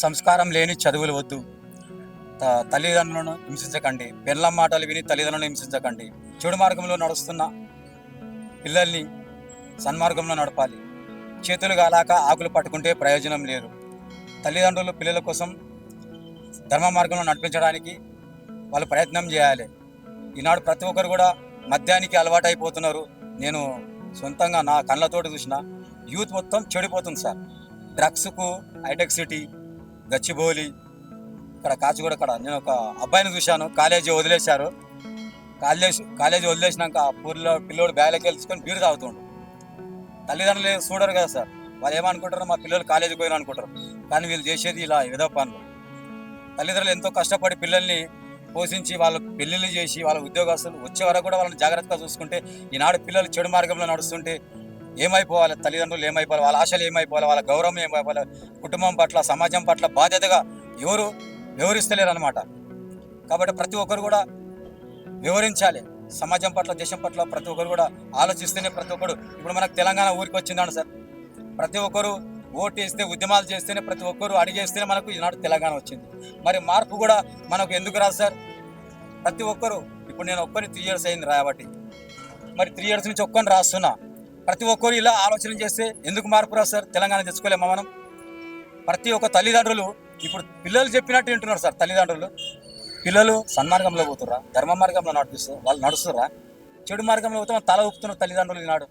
సంస్కారం లేని చదువులు వద్దు. తల్లిదండ్రులను హింసించకండి. పెళ్ళాం మాటలు విని తల్లిదండ్రులను హింసించకండి. చెడు మార్గంలో నడుస్తున్న పిల్లల్ని సన్మార్గంలో నడపాలి. చేతులు గాలాక ఆకులు పట్టుకుంటే ప్రయోజనం లేదు. తల్లిదండ్రులు పిల్లల కోసం ధర్మ మార్గంలో నడిపించడానికి వాళ్ళు ప్రయత్నం చేయాలి. ఈనాడు ప్రతి ఒక్కరు కూడా మద్యానికి అలవాటైపోతున్నారు. నేను సొంతంగా నా కళ్ళతోటి చూసిన యూత్ మొత్తం చెడిపోతుంది సార్. డ్రగ్స్కు, హైటెక్ సిటీ, గచ్చిబౌలి, ఇక్కడ కాచిగూడ ఇక్కడ నేను ఒక అబ్బాయిని చూశాను. కాలేజీ వదిలేశారు. కాలేజీ వదిలేసినాక ఆ పిల్లోడు బ్యాగ్లోకి వెళ్ళుకొని బీరు తాగుతుండు. తల్లిదండ్రులు చూడరు కదా సార్. వాళ్ళు ఏమనుకుంటారు, మా పిల్లలు కాలేజీకి పోయిన అనుకుంటారు. కానీ వీళ్ళు చేసేది ఇలా ఏదో పనులు. తల్లిదండ్రులు ఎంతో కష్టపడి పిల్లల్ని పోషించి వాళ్ళ పెళ్ళిళ్ళు చేసి వాళ్ళ ఉద్యోగస్తులు వచ్చే వరకు కూడా వాళ్ళని జాగ్రత్తగా చూసుకుంటే ఈనాడు పిల్లలు చెడు మార్గంలో నడుస్తుంటే ఏమైపోవాలి? తల్లిదండ్రులు ఏమైపోవాలి? వాళ్ళ ఆశలు ఏమైపోవాలి? వాళ్ళ గౌరవం ఏమైపోవాలి? కుటుంబం పట్ల, సమాజం పట్ల బాధ్యతగా ఎవరు వివరిస్తలేరు అనమాట. కాబట్టి ప్రతి ఒక్కరు కూడా వివరించాలి. సమాజం పట్ల, దేశం పట్ల ప్రతి ఒక్కరు కూడా ఆలోచిస్తేనే ప్రతి ఒక్కరు. ఇప్పుడు మనకు తెలంగాణ ఊరికి వచ్చిందాను సార్. ప్రతి ఒక్కరు ఓటు వేస్తే, ఉద్యమాలు చేస్తేనే, ప్రతి ఒక్కరు అడిగేస్తేనే మనకు ఈనాడు తెలంగాణ వచ్చింది. మరి మార్పు కూడా మనకు ఎందుకు రాదు సార్? ప్రతి ఒక్కరు, ఇప్పుడు నేను ఒక్కరిని 3 years అయింది రాబట్టి, మరి 3 years నుంచి ఒక్కరిని రాస్తున్నా. ప్రతి ఒక్కరు ఇలా ఆలోచన చేస్తే ఎందుకు మార్పు రాదు సార్? తెలంగాణ తెచ్చుకోలేమా మనం? ప్రతి ఒక్క తల్లిదండ్రులు ఇప్పుడు పిల్లలు చెప్పినట్టు వింటున్నారు సార్. తల్లిదండ్రులు పిల్లలు సన్మార్గంలో పోతుర్రా, ధర్మ మార్గంలో నడిపిస్తారు, వాళ్ళు నడుస్తుర్రా? చెడు మార్గంలో పోతే తల ఊపుతున్నారు తల్లిదండ్రులు ఈనాడు.